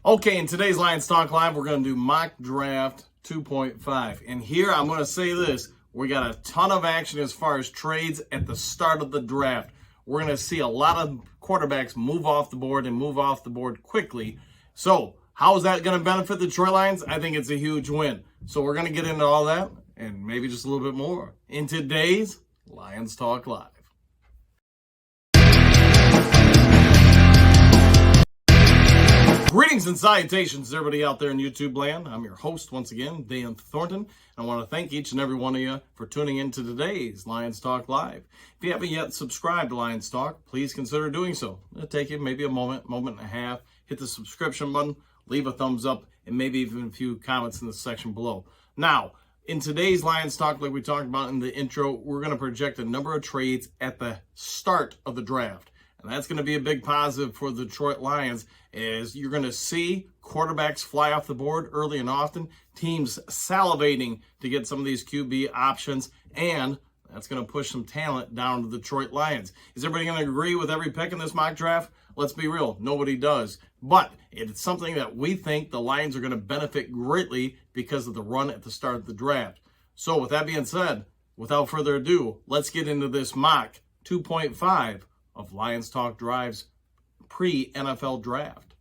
Okay, in today's Lions Talk Live, we're going to do mock draft 2.5. And here I'm going to say this. We got a ton of action as far as trades at the start of the draft. We're going to see a lot of quarterbacks move off the board and move off the board quickly. So how is that going to benefit the Detroit Lions? I think it's a huge win. So we're going to get into all that and maybe just a little bit more in today's Lions Talk Live. Greetings and salutations, everybody out there in YouTube land. I'm your host once again, Dan Thornton. I want to thank each and every one of you for tuning in to today's Lions Talk Live. If you haven't yet subscribed to Lions Talk, please consider doing so. It'll take you maybe a moment and a half. Hit the subscription button, leave a thumbs up, and maybe even a few comments in the section below. Now, in today's Lions Talk, like we talked about in the intro, we're going to project a number of trades at the start of the draft. And that's going to be a big positive for the Detroit Lions, as you're going to see quarterbacks fly off the board early and often, teams salivating to get some of these QB options, and that's going to push some talent down to the Detroit Lions. Is everybody going to agree with every pick in this mock draft? Let's be real, nobody does. But it's something that we think the Lions are going to benefit greatly because of the run at the start of the draft. So with that being said, without further ado, let's get into this mock 2.5 of Lions Talk Drive's pre-NFL draft.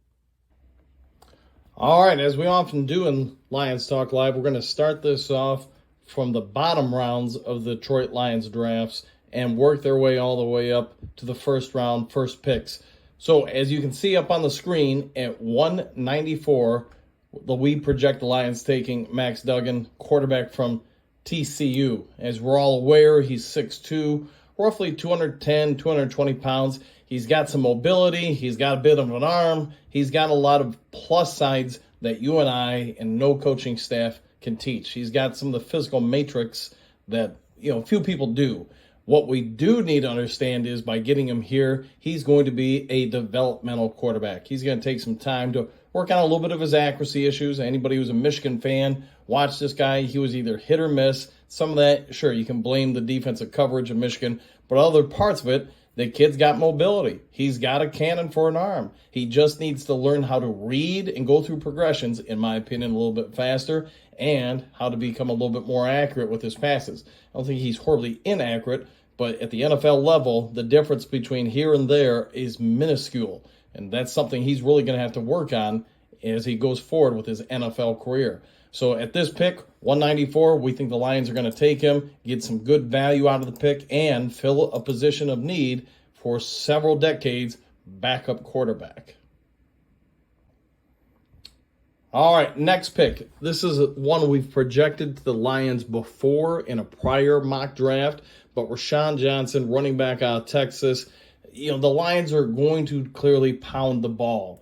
All right, as we often do in Lions Talk Live, we're going to start this off from the bottom rounds of the Detroit Lions drafts and work their way all the way up to the first round, first picks. So as you can see up on the screen, at 194, we project the Lions taking Max Duggan, quarterback from TCU. As we're all aware, he's 6'2", roughly 210, 220 pounds. He's got some mobility. He's got a bit of an arm. He's got a lot of plus sides that you and I and no coaching staff can teach. He's got some of the physical matrix that, few people do. What we do need to understand is by getting him here, he's going to be a developmental quarterback. He's going to take some time to work on a little bit of his accuracy issues. Anybody who's a Michigan fan, watch this guy. He was either hit or miss. Some of that, sure, you can blame the defensive coverage of Michigan, but other parts of it, the kid's got mobility. He's got a cannon for an arm. He just needs to learn how to read and go through progressions, in my opinion, a little bit faster, and how to become a little bit more accurate with his passes. I don't think he's horribly inaccurate, but at the NFL level, the difference between here and there is minuscule, and that's something he's really going to have to work on as he goes forward with his NFL career. So at this pick, 194, we think the Lions are going to take him, get some good value out of the pick, and fill a position of need for several decades, backup quarterback. All right, next pick. This is one we've projected to the Lions before in a prior mock draft, but Rashawn Johnson, running back out of Texas, the Lions are going to clearly pound the ball.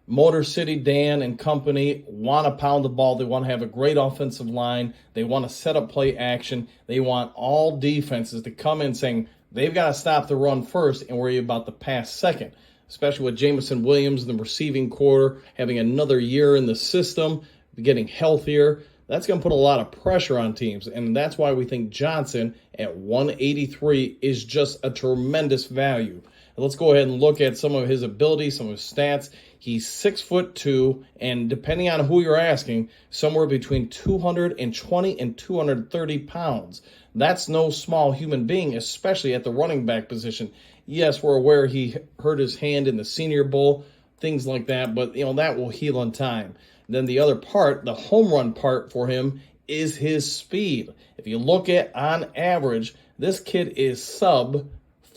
Motor City Dan and company want to pound the ball. They want to have a great offensive line. They want to set up play action. They want all defenses to come in saying they've got to stop the run first and worry about the pass second, especially with Jamison Williams in the receiving corps, having another year in the system, getting healthier. That's going to put a lot of pressure on teams, and that's why we think Johnson at 183 is just a tremendous value. Let's go ahead and look at some of his abilities, some of his stats. He's 6'2", and depending on who you're asking, somewhere between 220 and 230 pounds. That's no small human being, especially at the running back position. Yes, we're aware he hurt his hand in the Senior Bowl, things like that, but that will heal in time. Then the other part, the home run part for him, is his speed. If you look at on average, this kid is sub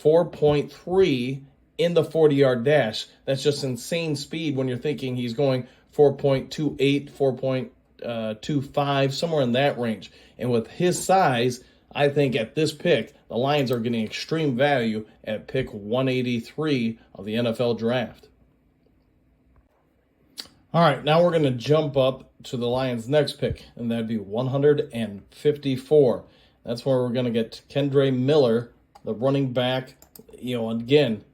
4.3 in the 40-yard dash. That's just insane speed when you're thinking he's going 4.28, 4.25, somewhere in that range. And with his size, I think at this pick, the Lions are getting extreme value at pick 183 of the NFL draft. All right, now we're going to jump up to the Lions' next pick, and that'd be 154. That's where we're going to get Kendre Miller, the running back, again,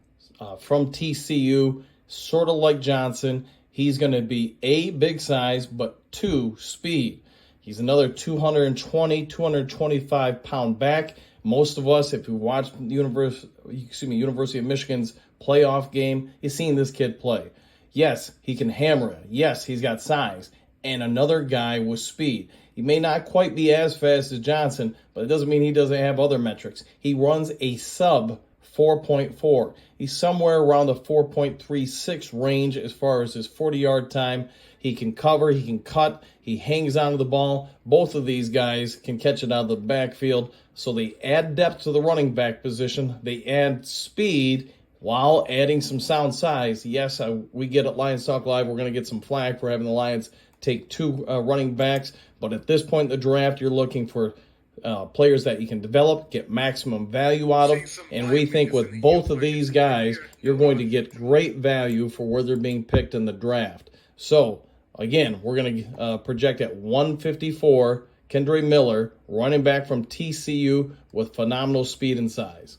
from TCU, sort of like Johnson. He's going to be A, big size, but 2, speed. He's another 220, 225-pound back. Most of us, if you watch the University of Michigan's playoff game, you've seen this kid play. Yes, he can hammer it. Yes, he's got size. And another guy with speed. He may not quite be as fast as Johnson, but it doesn't mean he doesn't have other metrics. He runs a sub 4.4. He's somewhere around the 4.36 range as far as his 40-yard time. He can cover, he can cut, he hangs onto the ball. Both of these guys can catch it out of the backfield. So they add depth to the running back position. They add speed while adding some sound size. Yes, we get at Lions Talk Live, we're going to get some flag for having the Lions take two running backs. But at this point in the draft, you're looking for players that you can develop, get maximum value out of. And we think with both of these guys, you're going to get great value for where they're being picked in the draft. So, again, we're going to project at 154, Kendre Miller, running back from TCU with phenomenal speed and size.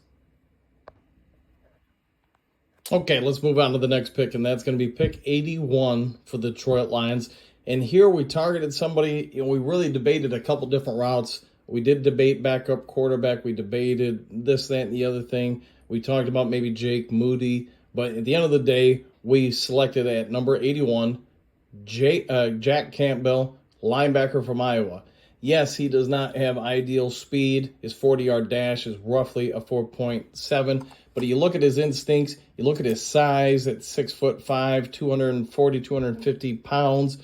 Okay, let's move on to the next pick, and that's going to be pick 81 for the Detroit Lions. And here we targeted somebody, we really debated a couple different routes. We did debate backup quarterback. We debated this, that, and the other thing. We talked about maybe Jake Moody. But at the end of the day, we selected at number 81, Jack Campbell, linebacker from Iowa. Yes, he does not have ideal speed. His 40-yard dash is roughly a 4.7. But you look at his instincts, you look at his size at 6'5", 240, 250 pounds.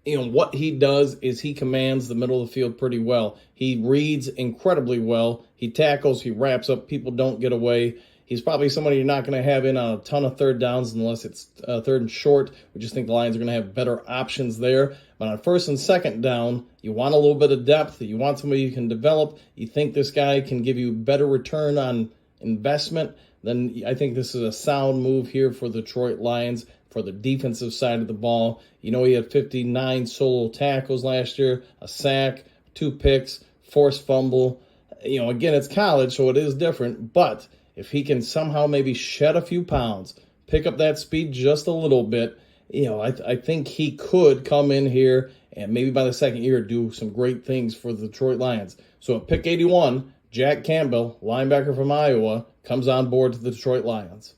What he does is he commands the middle of the field pretty well. He reads incredibly well. He tackles, he wraps up. People don't get away. He's probably somebody you're not going to have in on a ton of third downs unless it's third and short. We just think the Lions are going to have better options there. But on first and second down, you want a little bit of depth. You want somebody you can develop. You think this guy can give you better return on investment. Then I think this is a sound move here for the Detroit Lions for the defensive side of the ball. He had 59 solo tackles last year, a sack, 2 picks, forced fumble. Again, it's college, so it is different. But if he can somehow maybe shed a few pounds, pick up that speed just a little bit, I think he could come in here and maybe by the second year do some great things for the Detroit Lions. So at pick 81, Jack Campbell, linebacker from Iowa, comes on board to the Detroit Lions.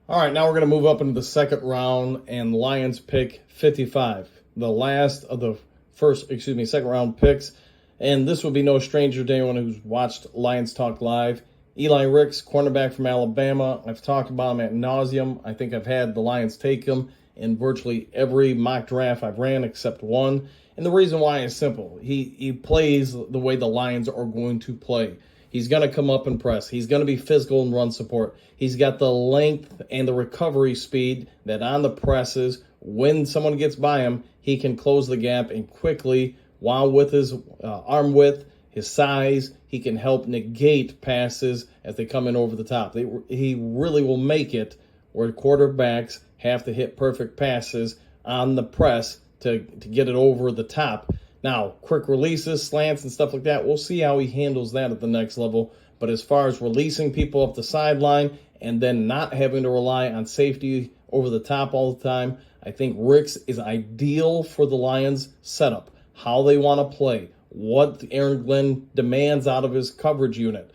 All right, now we're going to move up into the second round, and Lions pick 55, the last of the second round picks. And this will be no stranger to anyone who's watched Lions Talk Live. Eli Ricks, cornerback from Alabama. I've talked about him ad nauseum. I think I've had the Lions take him in virtually every mock draft I've ran except one. And the reason why is simple. He plays the way the Lions are going to play. He's going to come up and press. He's going to be physical and run support. He's got the length and the recovery speed that on the presses, when someone gets by him, he can close the gap and quickly, while with his arm width, his size, he can help negate passes as they come in over the top. He really will make it where quarterbacks have to hit perfect passes on the press to get it over the top. Now, quick releases, slants, and stuff like that, we'll see how he handles that at the next level. But as far as releasing people up the sideline and then not having to rely on safety over the top all the time, I think Ricks is ideal for the Lions setup, how they want to play, what Aaron Glenn demands out of his coverage unit,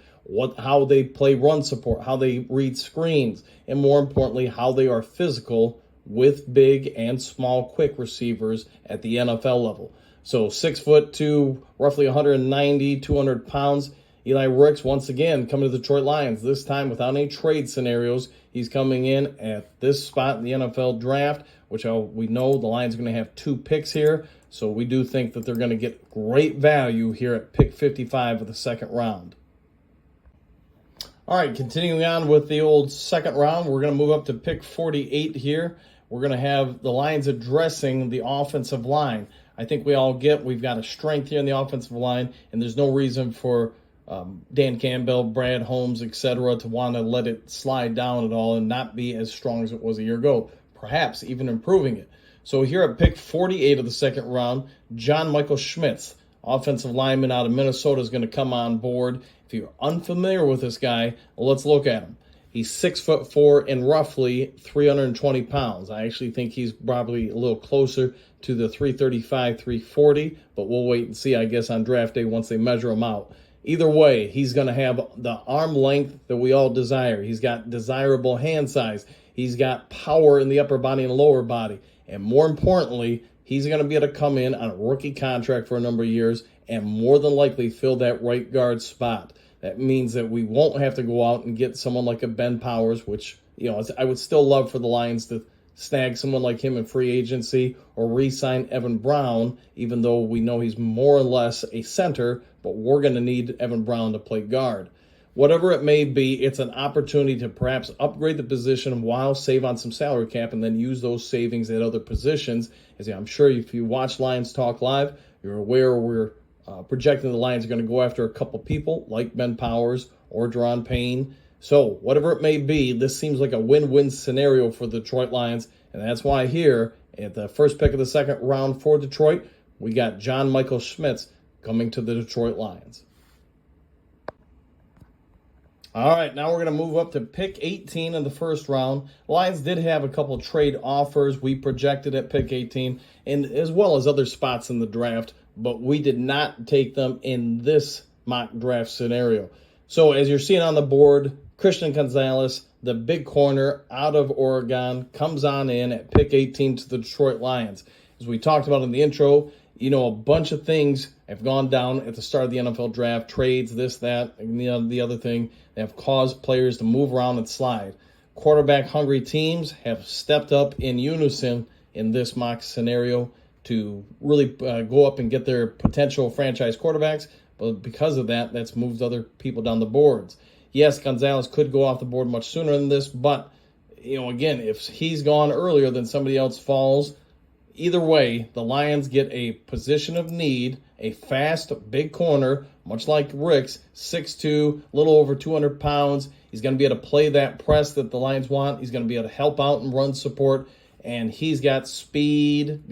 how they play run support, how they read screens, and more importantly, how they are physical with big and small quick receivers at the NFL level. So 6'2", roughly 190, 200 pounds. Eli Ricks, once again, coming to the Detroit Lions, this time without any trade scenarios. He's coming in at this spot in the NFL draft, which we know the Lions are going to have 2 picks here. So we do think that they're going to get great value here at pick 55 of the second round. All right, continuing on with the old second round, we're going to move up to pick 48 here. We're going to have the Lions addressing the offensive line. I think we've got a strength here in the offensive line, and there's no reason for Dan Campbell, Brad Holmes, etc. to want to let it slide down at all and not be as strong as it was a year ago, perhaps even improving it. So here at pick 48 of the second round, John Michael Schmitz, offensive lineman out of Minnesota, is going to come on board. If you're unfamiliar with this guy, let's look at him. He's 6'4" and roughly 320 pounds. I actually think he's probably a little closer to the 335, 340, but we'll wait and see, I guess, on draft day once they measure him out. Either way, he's going to have the arm length that we all desire. He's got desirable hand size. He's got power in the upper body and lower body. And more importantly, he's going to be able to come in on a rookie contract for a number of years and more than likely fill that right guard spot. That means that we won't have to go out and get someone like a Ben Powers, which, I would still love for the Lions to snag someone like him in free agency or re-sign Evan Brown, even though we know he's more or less a center, but we're going to need Evan Brown to play guard. Whatever it may be, it's an opportunity to perhaps upgrade the position while save on some salary cap and then use those savings at other positions. As I'm sure if you watch Lions Talk Live, you're aware we're projecting the Lions are going to go after a couple people like Ben Powers or Deron Payne. So whatever it may be, this seems like a win-win scenario for the Detroit Lions, and that's why here at the first pick of the second round for Detroit, we got John Michael Schmitz coming to the Detroit Lions. All right, now we're going to move up to pick 18 in the first round. Lions did have a couple trade offers. We projected at pick 18, and as well as other spots in the draft, but we did not take them in this mock draft scenario. So as you're seeing on the board, Christian Gonzalez, the big corner out of Oregon, comes on in at pick 18 to the Detroit Lions. As we talked about in the intro, a bunch of things have gone down at the start of the NFL draft, trades, this, that, and the other thing. They have caused players to move around and slide. Quarterback-hungry teams have stepped up in unison in this mock scenario to really go up and get their potential franchise quarterbacks. But because of that, that's moved other people down the boards. Yes, Gonzalez could go off the board much sooner than this, but, again, if he's gone earlier than somebody else falls, either way, the Lions get a position of need, a fast, big corner, much like Rick's, 6'2", a little over 200 pounds. He's going to be able to play that press that the Lions want. He's going to be able to help out and run support, and he's got speed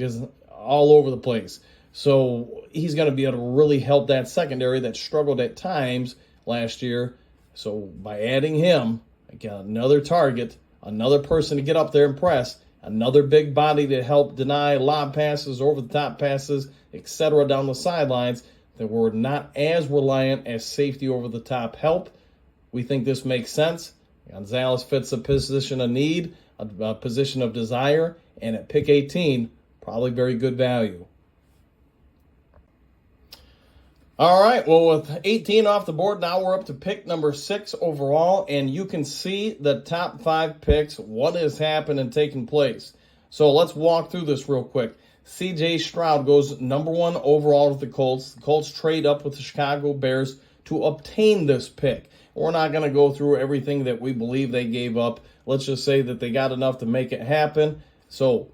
all over the place. So he's going to be able to really help that secondary that struggled at times last year. So by adding him, I got another target, another person to get up there and press, another big body to help deny lob passes, over-the-top passes, etc. down the sidelines, that we're not as reliant as safety over-the-top help. We think this makes sense. Gonzalez fits a position of need, a position of desire, and at pick 18, probably very good value. All right, well, with 18 off the board, now we're up to pick number 6 overall, and you can see the top 5 picks, what has happened and taken place. So let's walk through this real quick. C.J. Stroud goes number 1 overall with the Colts. The Colts trade up with the Chicago Bears to obtain this pick. We're not going to go through everything that we believe they gave up. Let's just say that they got enough to make it happen. So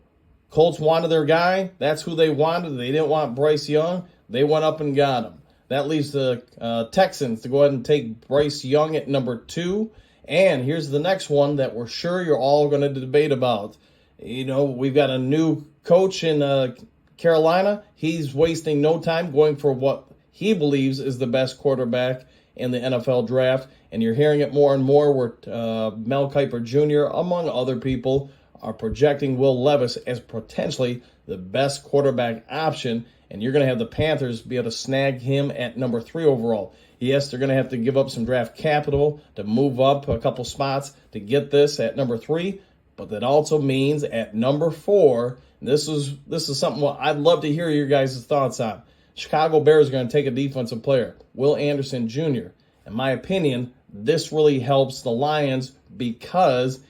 Colts wanted their guy. That's who they wanted. They didn't want Bryce Young. They went up and got him. That leaves the Texans to go ahead and take Bryce Young at number 2. And here's the next one that we're sure you're all going to debate about. We've got a new coach in Carolina. He's wasting no time going for what he believes is the best quarterback in the NFL draft. And you're hearing it more and more where Mel Kiper Jr., among other people, are projecting Will Levis as potentially the best quarterback option. And you're going to have the Panthers be able to snag him at number 3 overall. Yes, they're going to have to give up some draft capital to move up a couple spots to get this at number 3. But that also means at number 4, this is something I'd love to hear your guys' thoughts on. Chicago Bears are going to take a defensive player, Will Anderson Jr. In my opinion, this really helps the Lions because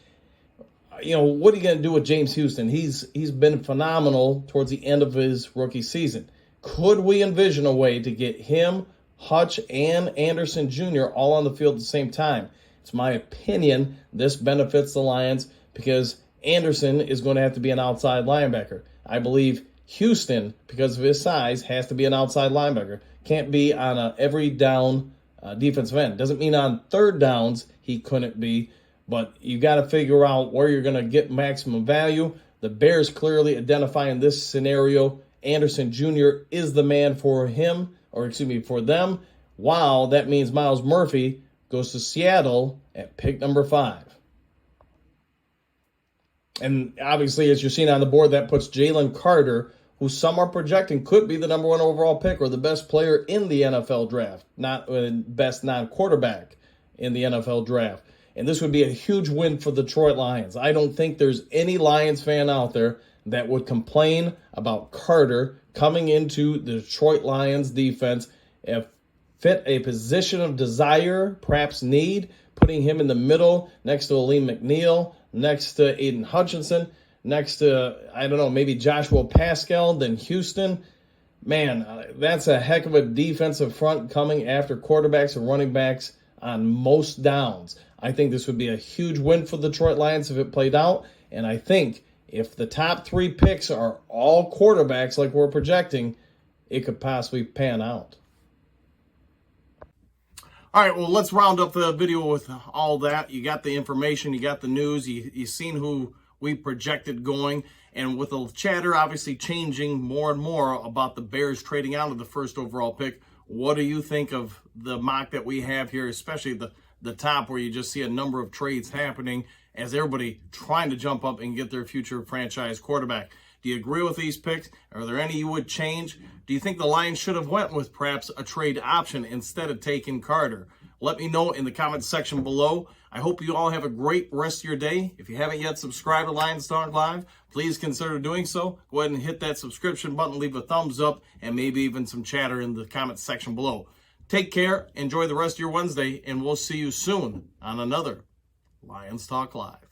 what are you going to do with James Houston? He's been phenomenal towards the end of his rookie season. Could we envision a way to get him, Hutch, and Anderson Jr. all on the field at the same time? It's my opinion this benefits the Lions because Anderson is going to have to be an outside linebacker. I believe Houston, because of his size, has to be an outside linebacker. Can't be on a every down defensive end. Doesn't mean on third downs he couldn't be. But you got to figure out where you're going to get maximum value. The Bears clearly identify in this scenario Anderson Jr. is the man for for them. Wow, that means Myles Murphy goes to Seattle at pick number 5. And obviously, as you're seeing on the board, that puts Jalen Carter, who some are projecting could be the number 1 overall pick or the best player in the NFL draft, not best non-quarterback in the NFL draft. And this would be a huge win for the Detroit Lions. I don't think there's any Lions fan out there that would complain about Carter coming into the Detroit Lions defense. If fit a position of desire, perhaps need, putting him in the middle next to Aleem McNeil, next to Aiden Hutchinson, next to, I don't know, maybe Joshua Pascal, then Houston. Man, that's a heck of a defensive front coming after quarterbacks and running backs on most downs. I think this would be a huge win for the Detroit Lions if it played out. And I think if the top 3 picks are all quarterbacks like we're projecting, it could possibly pan out. All right, well, let's round up the video with all that. You got the information, you got the news, you've seen who we projected going. And with the chatter obviously changing more and more about the Bears trading out of the first overall pick, what do you think of the mock that we have here, especially the top where you just see a number of trades happening as everybody trying to jump up and get their future franchise quarterback? Do you agree with these picks? Are there any you would change? Do you think the Lions should have went with perhaps a trade option instead of taking Carter? Let me know in the comments section below. I hope you all have a great rest of your day. If you haven't yet subscribed to Lions Talk Live, please consider doing so. Go ahead and hit that subscription button, leave a thumbs up, and maybe even some chatter in the comments section below. Take care, enjoy the rest of your Wednesday, and we'll see you soon on another Lions Talk Live.